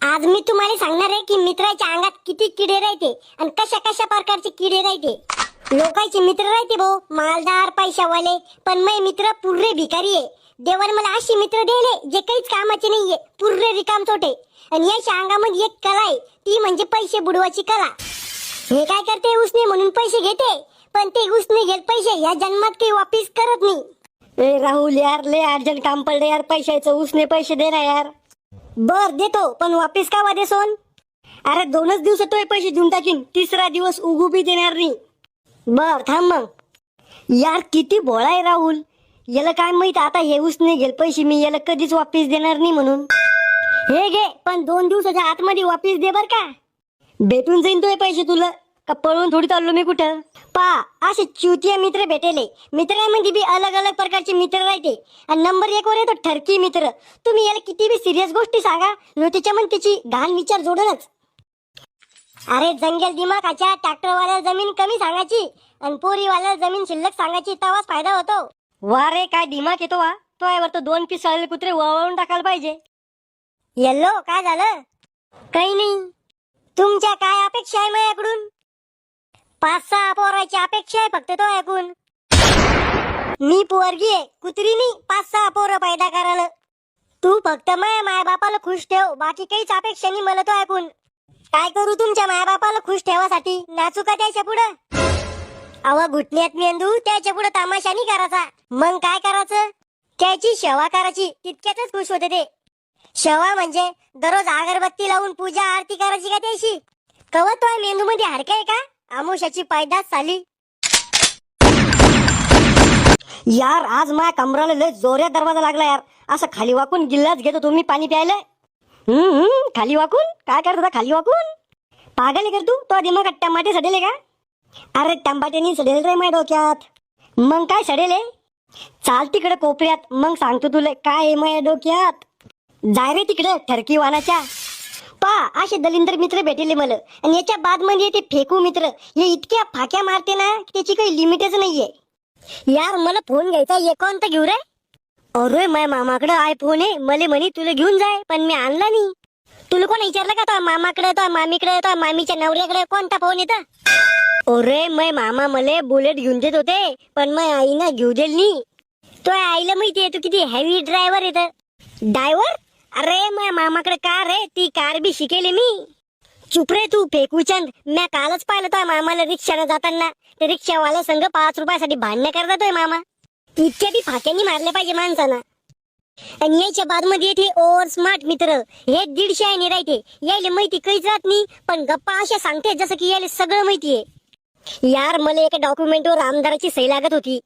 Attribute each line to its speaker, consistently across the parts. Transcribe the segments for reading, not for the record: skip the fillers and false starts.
Speaker 1: आज मी तुम्हाला सांगणार आहे की मित्राच्या अंगात किती किडे राहते आणि कशा कशा प्रकारचे किडे राहते. लोकांचे मित्र राहते भाऊ मालदार पैशावाले, पण मै मित्र पुर्रे भिकारी आहे. देवाने मला अशी मित्र दिले जे काहीच कामाचे नाहीये, पुर्रे रिकाम चोटे. आणि याच्या अंगामध्ये एक कला आहे, ती म्हणजे पैसे बुडवायची कला. हे काय करते उसने म्हणून पैसे घेते, पण ते उसने घेत पैसे या जन्मात काही वापिस करत नाही.
Speaker 2: ए राहुल यार, ले अर्जंट काम पडलं यार पैशाचं, उसने पैसे दे ना यार.
Speaker 1: बर देतो, पण वापिस का वादे सोन.
Speaker 2: अरे 2च दिवसात तो पैसे देऊन टाकीन, तिसरा दिवस उगू बी देणार नाही.
Speaker 1: बर थांब मग.
Speaker 2: यार किती भोळा आहे राहुल, याला काय माहित आता हे उसने घेल पैसे मी याला कधीच वापिस देणार नाही म्हणून.
Speaker 1: हे घे, पण 2 दिवसाच्या आतमध्ये वापिस दे बर का.
Speaker 2: भेटून जाईन तो पैसे तुला, का पळून थोडी चाललो मी कुठं.
Speaker 1: पा असे चुतिया मित्र भेटेले. मित्रांमध्ये बी अलग अलग प्रकारचे मित्र राहते, आणि नंबर 1 वर येतो ठरकी मित्र. तुम्ही याला किती बी सिरियस गोष्टी सांगा, नो त्याच्यामध्ये त्याची घाण विचार जोडूनच. अरे जंगल दिमागाच्या ट्रॅक्टरवाल्याला जमीन कमी सांगायची आणि पोरीवाल्याला जमीन शिल्लक सांगायची, तेव्हाच फायदा होतो.
Speaker 2: वा रे काय दिमाग येतो वा, तो यावर तो 2 पीस आलेले कुत्रे वळवून टाकायला पाहिजे.
Speaker 1: येल्लो काय झालं. काही नाही. तुमच्या काय अपेक्षा आहे माझ्याकडून. 5-6 पोराची अपेक्षा आहे फक्त तो ऐकून. मी पोरगी आहे, कुत्री नाही 5-6 पोरं पैदा करायला. तू फक्त माय बापाला खुश ठेव, बाकी काहीच अपेक्षा नाही मला तो ऐकून. काय करू तुमच्या माय बापाला खुश ठेवासाठी, नाचू का त्याच्या पुढं. अव घुटण्यात मेंदू त्याच्या पुढे तमाशा नाही करायचा. मग काय करायचं, त्याची सेवा करायची, तितक्यातच खुश होते ते. सेवा म्हणजे दररोज अगरबत्ती लावून पूजा आरती करायची का त्याशी. कवत तो मेंदू मध्ये हाडकं आहे का, आमुषाची पैदास झाली.
Speaker 2: यार आज माझ्या कमराला लय जोऱ्यात दरवाजा लागला यार. असं खाली वाकून गिल्लाच घेतो तुम्ही पाणी प्यायला. खाली वाकून काय करत खाली वाकून. पागल कर तू, दिमागात टमाटे सडेले का.
Speaker 1: अरे टमाट्यानी सडेल रे माझ्या डोक्यात.
Speaker 2: मग काय सडेले, चाल तिकडे कोपऱ्यात, मग सांगतो तुला काय आहे माझ्या डोक्यात.
Speaker 1: जाय रे तिकडे ठरकी वानाच्या. पा असे दलिंदर मित्र भेटले मला, आणि याच्या बाद मध्ये ते फेकू मित्र हे इतक्या फाक्या मारते ना, त्याची काही लिमिटच नाहीये. यार मला फोन घ्यायचा, एक कोणता घेऊ रे.
Speaker 2: अरे माझ्या मामाकडे आयफोन आहे, मला म्हणे तुला घेऊन जाय, पण मी आणला नाही.
Speaker 1: तुला कोण विचारलं का तो मामाकडे, तो मामीकडे, तो मामीच्या नवऱ्याकडे कोणता फोन येतं.
Speaker 2: अरे मै मामा मला बुलेट घेऊन देत होते, पण मै आईना घेऊ दिली नाही.
Speaker 1: तो आईला माहितीये तू किती हेवी ड्रायव्हर येत. ड्रायव्हर. अरे माझ्या मामाकडे कार आहे, ती कार बी शिकेले मी. चुप रे तू फेकूचंद, मी कालच पाहिलं तो मामाला रिक्षाने जाताना. ते रिक्षावाला संघ 5 रुपयासाठी भांडण करतातोय मामा. इतक्या बी फाक्यांनी मारले पाहिजे माणसानं. आणि याच्या बाद मध्ये येते ओव्हर स्मार्ट मित्र, हे 150 आहे राहते. यायला माहिती काहीच राहत नाही, पण गप्पा अशा सांगते जसं की यायला सगळं माहितीये. यार मला एका डॉक्युमेंटवर आमदाराची सही लागत होती.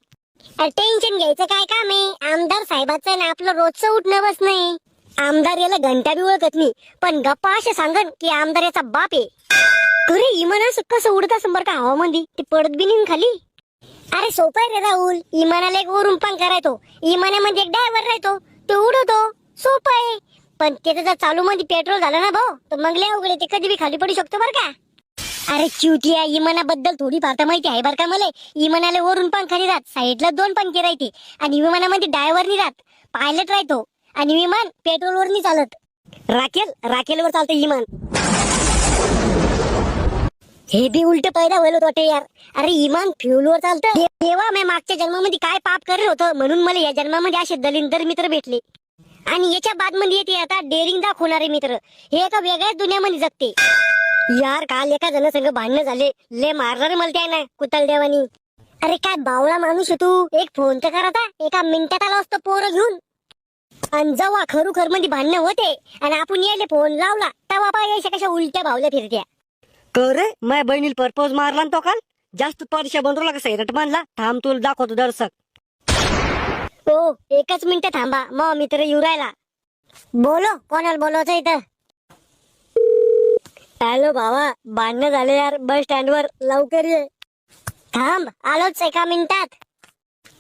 Speaker 1: टेन्शन घ्यायचं काय काम आहे, आमदार साहेबाचं ना आपलं रोजचं उठणं बस नाही. आमदार याला घंटा बी ओळखत नाही, पण गप्पा अशा सांगन की आमदार याचा बाप आहे. खरे इमान असं कसं उडत असं बरं का हवामध्ये, ते पडत बी नाही खाली. अरे सोपं आहे रे राहुल, इमानाला एक वरून पण करायचो, इमानामध्ये एक ड्रायव्हर राहतो, तो उडवतो, सोपं आहे. पण त्याचं जर चालू मध्ये पेट्रोल झालं ना भाऊ, तर मग लय अवघड, ते कधी बी खाली पडू शकतो बरं का. अरे चिवटिया, इमानाबद्दल थोडी फार माहिती आहे बरं का मला. इमानाला वरून पंखा नाही राहत, साईडला 2 पंखे राहते, आणि विमानामध्ये ड्रायव्हर नाही राहत, पायलट राहतो. आणि विमान पेट्रोलवर नाही चालत, राखेलवर चालतं विमान. हे बी उलट पैदा व्हायला होते यार. अरे इमान फ्युलवर चालतं. तेव्हा मी मागच्या जन्मामध्ये काय पाप करत होतं, म्हणून मला या जन्मामध्ये असे दलिंदर मित्र भेटले. आणि याच्या बाद मध्ये येते आता डेअरिंग दाखवणारे मित्र, हे एका वेगळ्याच दुनियामध्ये जगते.
Speaker 2: यार काल एका जण संग भांडणं झाले, ले मारणार मला त्या ना कुतल देवानी.
Speaker 1: अरे काय बावळा माणूस आहे तू, एक फोन तर करा, एका मिनिटात आला असतो पोरं घेऊन. आणि जेव्हा खरोखर मध्ये भांडणं होते आणि आपण यायला फोन लावला, तेव्हा पाहिजे कशा उलट्या भावल्या फिरत्या.
Speaker 2: कर माझ्या बहिणीला परपोज मारला तो काल, जास्त परशा बनवला का सैरट मानला. थांब तुला दाखवतो दर्शक.
Speaker 1: हो 1च मिनिट थांबा, मग मित्र येऊ राहिला. बोलो, कोणाला बोलवायचं इथं.
Speaker 2: हॅलो भावा, भांडणं झाले यार बस स्टँड वर, लवकर ये.
Speaker 1: थांब आलोच 1 मिनिटात.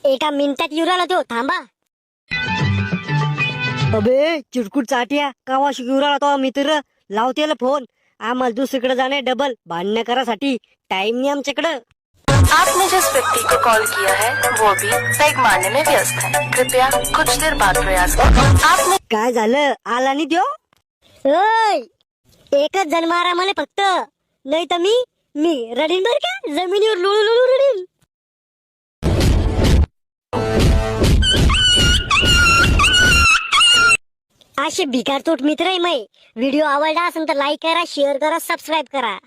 Speaker 2: 1 मिनिटात येऊ राहिला तो, थांबा. अबे चिरकुट चाटिया, कावा शिकू राहिला तो मित्र, लावतेला फोन. आम्हाला दुसरीकडे जाणे डबल भांडण करासाठी, टाइम नाही आमच्याकडे.
Speaker 3: आपने जिस व्यक्ति को कॉल किया है वो भी पैग मारने में व्यस्त है, कृपया कुछ देर बाद प्रयास करें. आपने
Speaker 2: काय झालं, आला नाही त्यो.
Speaker 1: ओय एकच जण मारा मला फक्त, नाही तर मी रडीन बर का, जमिनीवर लुळू लुळू रडीन. असे भिकारचोट मित्र आहे मै. व्हिडिओ आवडला असेल तर लाईक करा, शेअर करा, सबस्क्राईब करा.